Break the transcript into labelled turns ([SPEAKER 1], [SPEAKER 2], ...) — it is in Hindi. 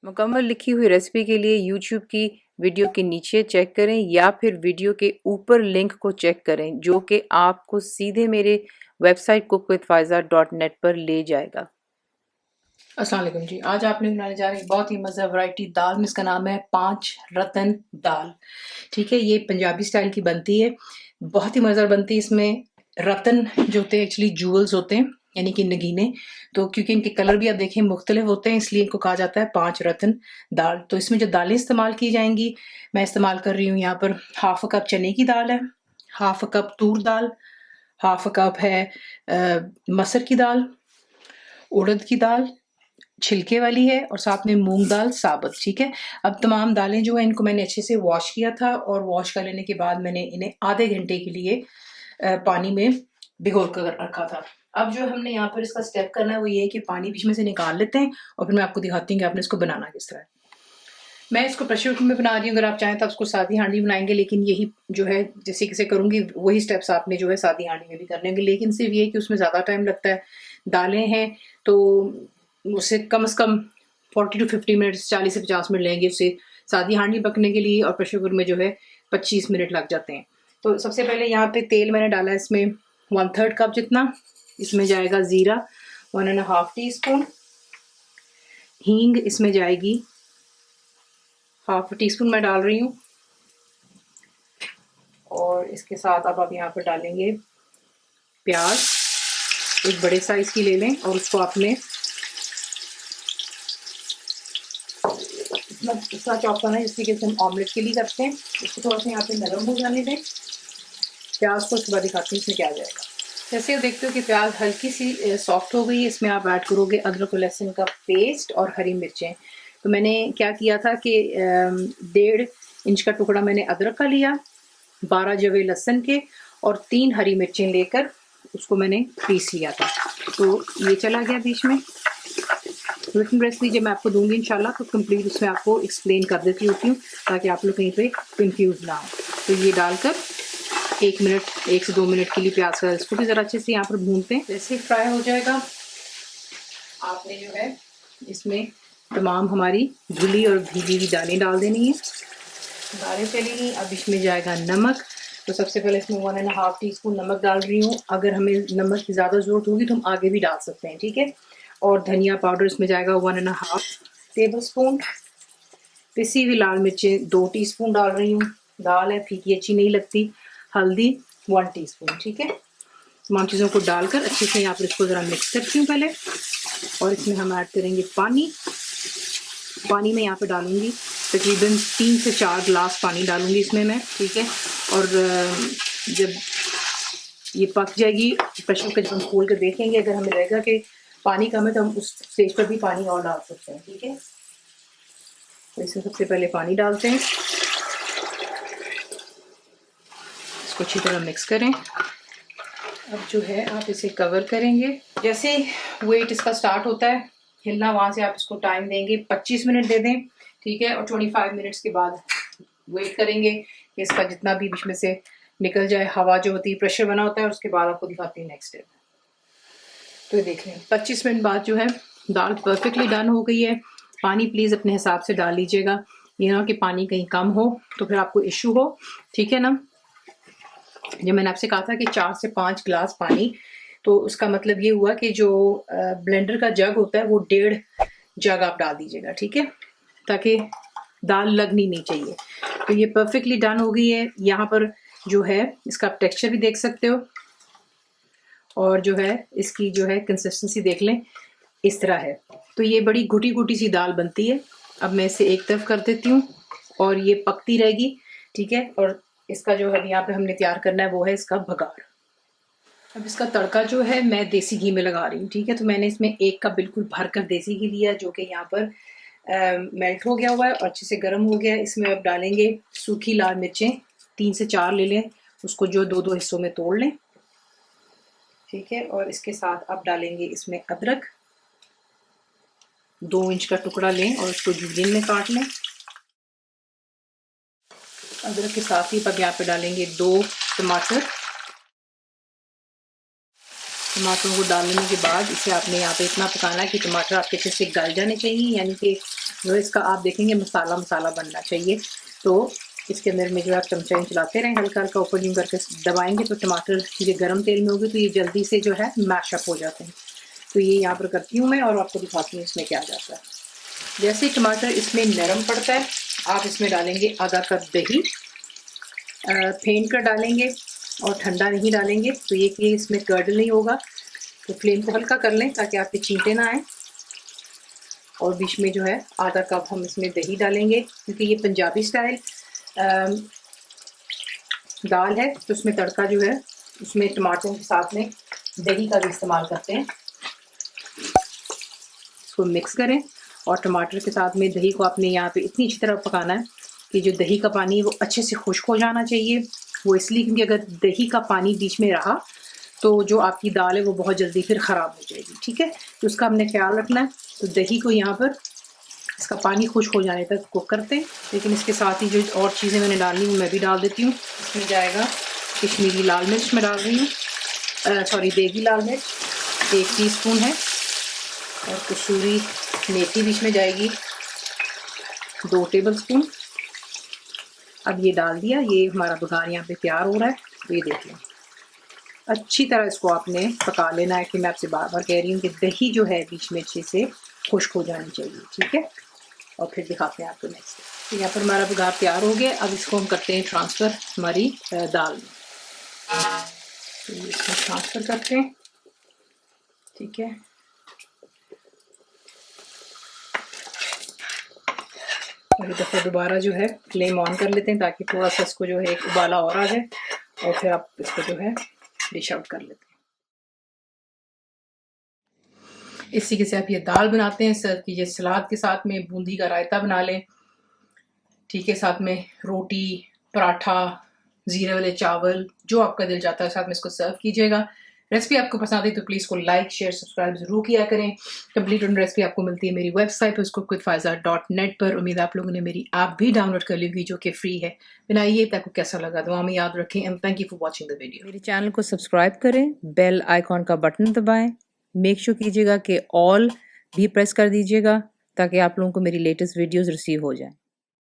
[SPEAKER 1] मुकम्मल लिखी हुई रेसिपी के लिए यूट्यूब की वीडियो के नीचे चेक करें या फिर वीडियो के ऊपर लिंक को चेक करें जो कि आपको सीधे मेरे वेबसाइट cookWithFaiza.net पर ले जाएगा।
[SPEAKER 2] अस्सलाम वालेकुम जी। आज आपने बनाने जा रहे हैं बहुत ही मज़ा वैरायटी दाल, जिसका नाम है 5 रतन दाल। ठीक है, ये पंजाबी स्टाइल की बनती है, बहुत ही मज़ेदार बनती है। इसमें रतन जो होते हैं एक्चुअली जूल्स होते हैं, यानी कि नगीने। तो क्योंकि इनके कलर भी आप देखें मुख्तलिफ होते हैं, इसलिए इनको कहा जाता है 5 रतन दाल। तो इसमें जो दालें इस्तेमाल की जाएंगी, मैं इस्तेमाल कर रही हूँ यहाँ पर हाफ कप चने की दाल है, हाफ कप तूर दाल, हाफ कप है मसर की दाल, उड़द की दाल छिलके वाली है, और साथ में मूंग दाल साबुत। ठीक है, अब तमाम दालें जो है इनको मैंने अच्छे से वॉश किया था, और वॉश कर लेने के बाद मैंने इन्हें आधे घंटे के लिए पानी में भिगो कर रखा था। अब जो हमने यहाँ पर इसका स्टेप करना है वो ये है कि पानी बीच में से निकाल लेते हैं, और फिर मैं आपको दिखाती हूँ कि आपने इसको बनाना किस तरह है। मैं इसको प्रेशर कुकर में बना रही हूँ, अगर आप चाहें तो उसको सादी हांडी बनाएंगे, लेकिन यही जो है जैसे किसे करूंगी वही स्टेप्स आपने जो है सादी हांडी में भी करने होंगे, लेकिन सिर्फ ये है कि उसमें ज़्यादा टाइम लगता है। दालें हैं तो उससे कम से कम 40 to 50 मिनट्स, 40 से 50 मिनट लेंगे उससे सादी हांडी पकने के लिए, और प्रेशर कुकर में जो है 25 मिनट लग जाते हैं। तो सबसे पहले यहाँ पे तेल मैंने डाला है इसमें 1/3 कप जितना। इसमें जाएगा ज़ीरा 1.5 टीस्पून, हींग इसमें जाएगी हाफ टी स्पून मैं डाल रही हूँ, और इसके साथ अब आप यहाँ पर डालेंगे प्याज, एक बड़े साइज की ले लें, और उसको आपने इतना चॉप करना है जिससे कि हम ऑमलेट के लिए करते हैं। इसको थोड़ा सा यहाँ पे नरम हो जाने दें। प्याज को उसके बाद दिखाती हूँ इसमें क्या जाएगा। जैसे आप देखते हो कि प्याज हल्की सी सॉफ्ट हो गई है, इसमें आप ऐड करोगे अदरक और लहसुन का पेस्ट और हरी मिर्चें। तो मैंने क्या किया था कि 1.5 इंच का टुकड़ा मैंने अदरक का लिया, 12 जवे लहसुन के, और 3 हरी मिर्चें लेकर उसको मैंने पीस लिया था। तो ये चला गया बीच में। रिटन रेसिपी जब मैं आपको दूंगी इंशाल्लाह तो कंप्लीट उसमें आपको एक्सप्लेन कर देती होती हूँ, ताकि आप लोग कहीं पे कंफ्यूज ना हो। तो ये डालकर 1 मिनट, 1 से 2 मिनट के लिए प्याज का इसको भी ज़रा अच्छे से यहाँ पर भूनते हैं। जैसे फ्राई हो जाएगा आपने जो है इसमें तमाम हमारी धुली और भीगी हुई दालें डाल देनी है। दालें चली गई, अब इसमें जाएगा नमक। तो सबसे पहले इसमें 1.5 टीस्पून नमक डाल रही हूँ। अगर हमें नमक की ज़्यादा ज़रूरत होगी तो हम आगे भी डाल सकते हैं, ठीक है। और धनिया पाउडर इसमें जाएगा 1.5 टेबल स्पून। पिसी हुई लाल मिर्चें 2 टीस्पून डाल रही हूँ, दाल है फीकी अच्छी नहीं लगती। हल्दी 1 टीस्पून, ठीक है। तमाम चीज़ों को डालकर अच्छे से यहाँ पर इसको ज़रा मिक्स करती हूँ पहले, और इसमें हम ऐड करेंगे पानी। पानी में यहाँ पे डालूंगी तकरीबन 3 से 4 गिलास पानी डालूंगी इसमें मैं, ठीक है। और जब ये पक जाएगी प्रेशर कुकर जब हम खोल कर देखेंगे, अगर हमें लगेगा कि पानी कम है तो हम उस स्टेज पर भी पानी और डाल सकते हैं, ठीक है। तो इसमें सबसे पहले पानी डालते हैं, इसको अच्छी तरह मिक्स करें। अब जो है आप इसे कवर करेंगे, जैसे वेट इसका स्टार्ट होता है हिलना, वहां से आप इसको टाइम देंगे 25 मिनट दे दें, ठीक है। और 25 मिनट्स के बाद वेट करेंगे कि इसका जितना भी बीच में से निकल जाए, हवा जो होती है प्रेशर बना होता है, और उसके बाद आपको दिखाती हूँ नेक्स्ट स्टेप। तो ये देख लें 25 मिनट बाद जो है दाल परफेक्टली डन हो गई है। पानी प्लीज़ अपने हिसाब से डाल लीजिएगा, ये ना कि पानी कहीं कम हो तो फिर आपको इशू हो, ठीक है ना। जब मैंने आपसे कहा था कि 4 से 5 गिलास पानी, तो उसका मतलब ये हुआ कि जो ब्लेंडर का जग होता है वो 1.5 जग आप डाल दीजिएगा, ठीक है, ताकि दाल लगनी नहीं चाहिए। तो ये परफेक्टली डन हो गई है। यहाँ पर जो है इसका आप टेक्सचर भी देख सकते हो, और जो है इसकी जो है कंसिस्टेंसी देख लें, इस तरह है। तो ये बड़ी घुटी घुटी सी दाल बनती है। अब मैं इसे एक तरफ कर देती हूँ और ये पकती रहेगी, ठीक है। और इसका जो है यहाँ पे हमने तैयार करना है वो है इसका भगार। अब इसका तड़का जो है मैं देसी घी में लगा रही हूँ, ठीक है। तो मैंने इसमें 1 कप बिल्कुल भर कर देसी घी लिया, जो कि यहाँ पर मेल्ट हो गया हुआ है और अच्छे से गर्म हो गया है। इसमें अब डालेंगे सूखी लाल मिर्चें, 3 से 4 ले लें, उसको जो 2-2 हिस्सों में तोड़ लें, ठीक है। और इसके साथ अब डालेंगे इसमें अदरक, 2 इंच का टुकड़ा लें और उसको जुलियन में काट लें। अदरक के साथ ही अब यहाँ पे डालेंगे 2 टमाटर, टमाटरों को डालने के बाद इसे आपने यहाँ पे इतना पकाना है कि टमाटर आपके अच्छे से गल जाने चाहिए, यानी कि जो इसका आप देखेंगे मसाला मसाला बनना चाहिए। तो इसके अंदर में जो है आप चमचा चलाते रहें, हल्का हल्का ऊपर यूँ करके दबाएंगे तो टमाटर ये गर्म तेल में होगी तो ये जल्दी से जो है मैशअप हो जाते हैं। तो ये यहाँ पर करती हूँ मैं और आपको दिखाती हूँ इसमें क्या जाता है। जैसे टमाटर इसमें नरम पड़ता है आप इसमें डालेंगे आधा कप दही, फेंट कर डालेंगे और ठंडा नहीं डालेंगे, तो ये कि इसमें कर्ड नहीं होगा। तो फ्लेम को हल्का कर लें ताकि आपके छींटे ना आए। और बीच में जो है आधा कप हम इसमें दही डालेंगे, क्योंकि ये पंजाबी स्टाइल दाल है तो उसमें तड़का जो है उसमें टमाटरों के साथ में दही का भी इस्तेमाल करते हैं। इसको मिक्स करें और टमाटर के साथ में दही को आपने यहाँ पे इतनी अच्छी तरह पकाना है कि जो दही का पानी है वो अच्छे से खुश्क हो जाना चाहिए। वो इसलिए क्योंकि अगर दही का पानी बीच में रहा तो जो आपकी दाल है वो बहुत जल्दी फिर ख़राब हो जाएगी, ठीक है। तो उसका हमने ख्याल रखना है। तो दही को यहाँ पर इसका पानी खुश्क हो जाने तक कुक करते हैं। लेकिन इसके साथ ही जो और चीज़ें मैंने डालनी वो मैं भी डाल देती हूँ। इसमें जाएगा कश्मीरी लाल मिर्च मैं डाल रही हूँ, सॉरी देगी लाल मिर्च 1 टीस्पून है, और कसूरी मेथी बीच में जाएगी 2 टेबलस्पून। अब ये डाल दिया, ये हमारा बघार यहाँ पे तैयार हो रहा है। तो ये देख लें अच्छी तरह इसको आपने पका लेना है, कि मैं आपसे बार बार कह रही हूँ कि दही जो है बीच में अच्छे से खुश्क हो जानी चाहिए, ठीक है। और फिर दिखाते हैं आपको नेक्स्ट। तो यहाँ पर हमारा बघार तैयार हो गया। अब इसको हम करते हैं ट्रांसफ़र हमारी दाल में। तो ये इसमें ट्रांसफ़र करते हैं, ठीक है। और एक दफ़ा दोबारा जो है फ्लेम ऑन कर लेते हैं ताकि थोड़ा सा इसको जो है एक उबाला और आ जाए, और फिर आप इसको जो है डिश आउट कर लेते हैं। इस तरीके से आप ये दाल बनाते हैं, सर्व कीजिए सलाद के साथ में, बूंदी का रायता बना लें, ठीक है, साथ में रोटी, पराठा, ज़ीरे वाले चावल, जो आपका दिल चाहता है साथ में इसको सर्व कीजिएगा। रेसिपी आपको पसंद आई तो प्लीज़ इसको लाइक शेयर सब्सक्राइब जरूर किया करें। कंप्लीट रेसिपी आपको मिलती है मेरी वेबसाइट cookWithFaiza.net पर। उम्मीद आप लोगों ने मेरी ऐप भी डाउनलोड कर ली होगी जो कि फ्री है। बनाइए, आपको कैसा लगा दुआ में याद रखें, and thank you for watching the video. मेरे चैनल को सब्सक्राइब करें, बेल आइकॉन का बटन दबाएं, मेक श्योर कीजिएगा कि ऑल भी प्रेस कर दीजिएगा ताकि आप लोगों को मेरी लेटेस्ट वीडियोज़ रिसीव हो जाएं।